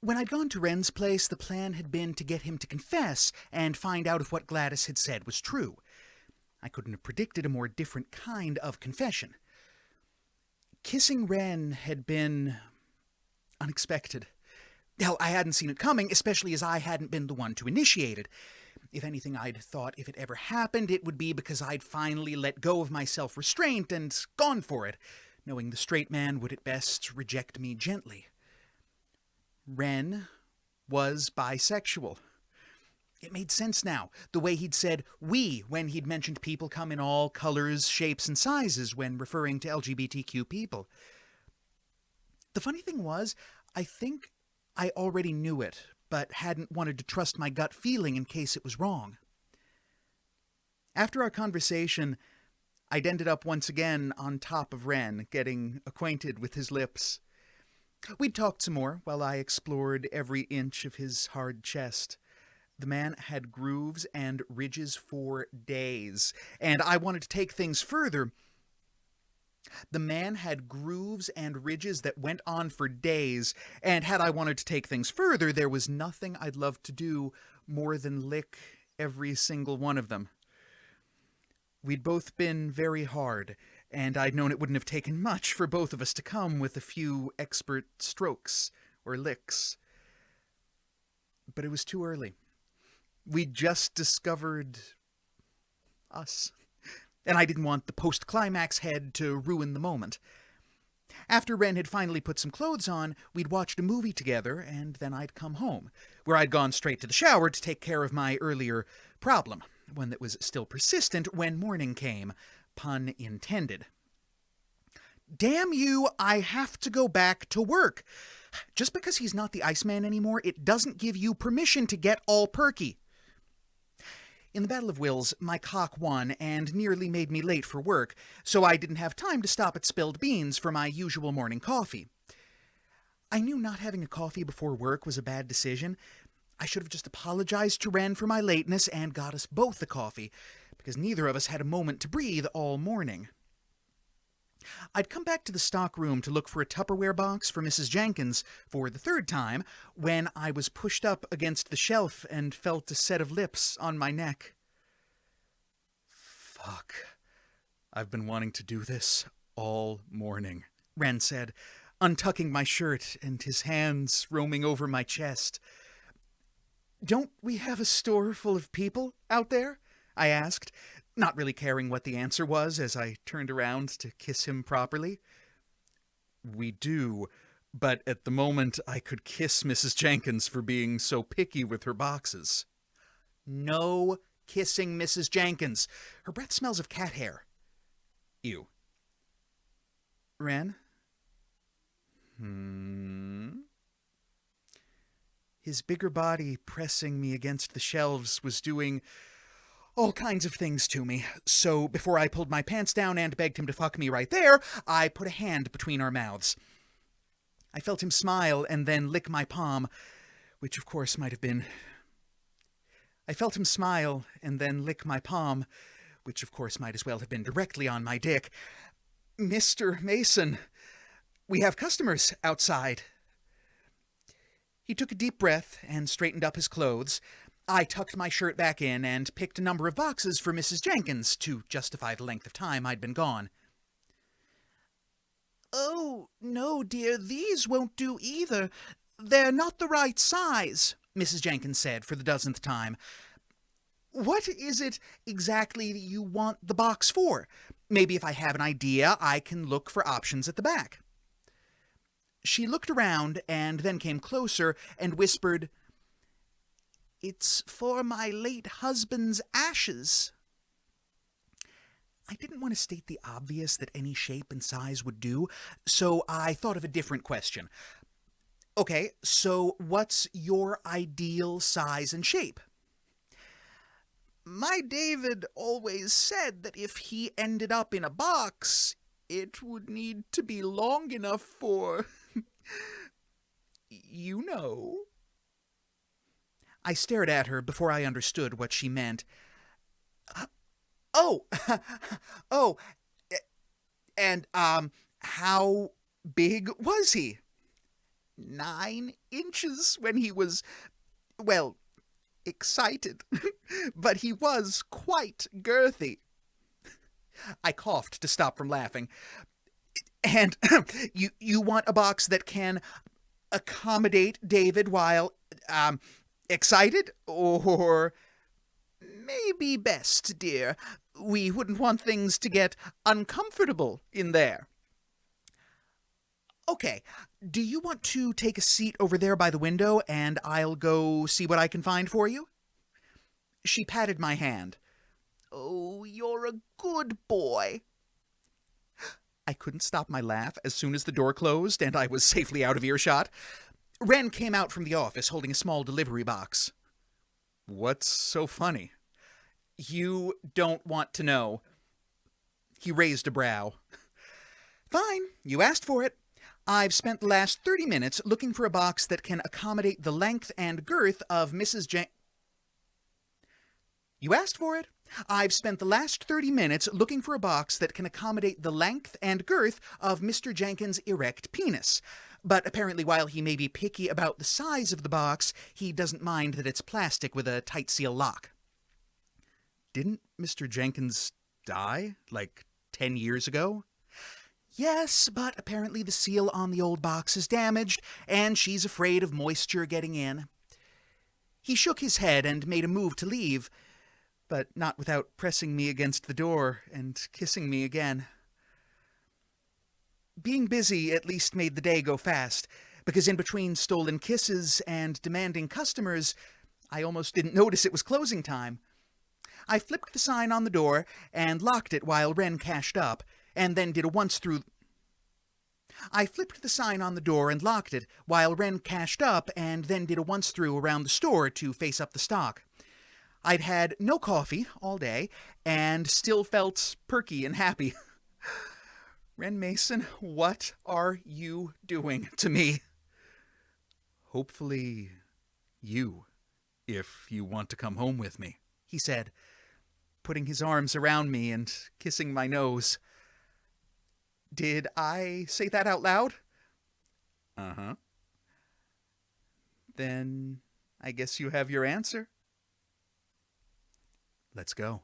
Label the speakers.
Speaker 1: When I'd gone to Wren's place, the plan had been to get him to confess and find out if what Gladys had said was true. I couldn't have predicted a more different kind of confession. Kissing Wren had been unexpected. Hell, I hadn't seen it coming, especially as I hadn't been the one to initiate it. If anything, I'd thought if it ever happened, it would be because I'd finally let go of my self-restraint and gone for it, knowing the straight man would at best reject me gently. Wren was bisexual. It made sense now, the way he'd said "we" when he'd mentioned people come in all colors, shapes, and sizes when referring to LGBTQ people. The funny thing was, I think I already knew it, but hadn't wanted to trust my gut feeling in case it was wrong. After our conversation, I'd ended up once again on top of Wren, getting acquainted with his lips. We'd talked some more while I explored every inch of his hard chest. The man had grooves and ridges for days, and I wanted to take things further. The man had grooves and ridges that went on for days, and had I wanted to take things further, there was nothing I'd love to do more than lick every single one of them. We'd both been very hard, and I'd known it wouldn't have taken much for both of us to come with a few expert strokes or licks. But it was too early. We'd just discovered us, and I didn't want the post-climax head to ruin the moment. After Wren had finally put some clothes on, we'd watched a movie together, and then I'd come home, where I'd gone straight to the shower to take care of my earlier problem, one that was still persistent when morning came, pun intended. Damn you, I have to go back to work. Just because he's not the Iceman anymore, it doesn't give you permission to get all perky. In the Battle of Wills, my cock won and nearly made me late for work, so I didn't have time to stop at Spilled Beans for my usual morning coffee. I knew not having a coffee before work was a bad decision. I should have just apologized to Wren for my lateness and got us both a coffee, because neither of us had a moment to breathe all morning. I'd come back to the stock room to look for a Tupperware box for Mrs. Jenkins for the third time when I was pushed up against the shelf and felt a set of lips on my neck. Fuck. I've been wanting to do this all morning, Wren said, untucking my shirt and his hands roaming over my chest. Don't we have a store full of people out there? I asked, not really caring what the answer was as I turned around to kiss him properly. We do, but at the moment I could kiss Mrs. Jenkins for being so picky with her boxes. No kissing Mrs. Jenkins. Her breath smells of cat hair. Ew. Wren? His bigger body pressing me against the shelves was doing all kinds of things to me, so before I pulled my pants down and begged him to fuck me right there, I put a hand between our mouths. I felt him smile and then lick my palm, which of course might have been... I felt him smile and then lick my palm, which of course might as well have been directly on my dick. Mr. Mason, we have customers outside. He took a deep breath and straightened up his clothes. I tucked my shirt back in and picked a number of boxes for Mrs. Jenkins to justify the length of time I'd been gone. Oh, no, dear, these won't do either. They're not the right size, Mrs. Jenkins said for the dozenth time. What is it exactly you want the box for? Maybe if I have an idea, I can look for options at the back. She looked around and then came closer and whispered, It's for my late husband's ashes. I didn't want to state the obvious that any shape and size would do, so I thought of a different question. Okay, so what's your ideal size and shape? My David always said that if he ended up in a box, it would need to be long enough for... you know. I stared at her before I understood what she meant. Oh, and, how big was he? 9 inches when he was, well, excited. But he was quite girthy. I coughed to stop from laughing. And you want a box that can accommodate David while excited? Or maybe best, dear, we wouldn't want things to get uncomfortable in there. Okay, do you want to take a seat over there by the window and I'll go see what I can find for you? She patted my hand. Oh, you're a good boy. I couldn't stop my laugh as soon as the door closed and I was safely out of earshot. Wren came out from the office holding a small delivery box. What's so funny? You don't want to know. He raised a brow. Fine, you asked for it. I've spent the last 30 minutes looking for a box that can accommodate the length and girth of Mrs. You asked for it. I've spent the last 30 minutes looking for a box that can accommodate the length and girth of Mr. Jenkins' erect penis. But apparently while he may be picky about the size of the box, he doesn't mind that it's plastic with a tight seal lock. Didn't Mr. Jenkins die, like 10 years ago? Yes, but apparently the seal on the old box is damaged, and she's afraid of moisture getting in. He shook his head and made a move to leave, but not without pressing me against the door and kissing me again. Being busy at least made the day go fast, because in between stolen kisses and demanding customers, I almost didn't notice it was closing time. I flipped the sign on the door and locked it while Wren cashed up, and then did a once-through... I flipped the sign on the door and locked it while Wren cashed up and then did a once-through around the store to face up the stock. I'd had no coffee all day and still felt perky and happy. Wren Mason, what are you doing to me? Hopefully you, if you want to come home with me, he said, putting his arms around me and kissing my nose. Did I say that out loud? Uh-huh. Then I guess you have your answer. Let's go.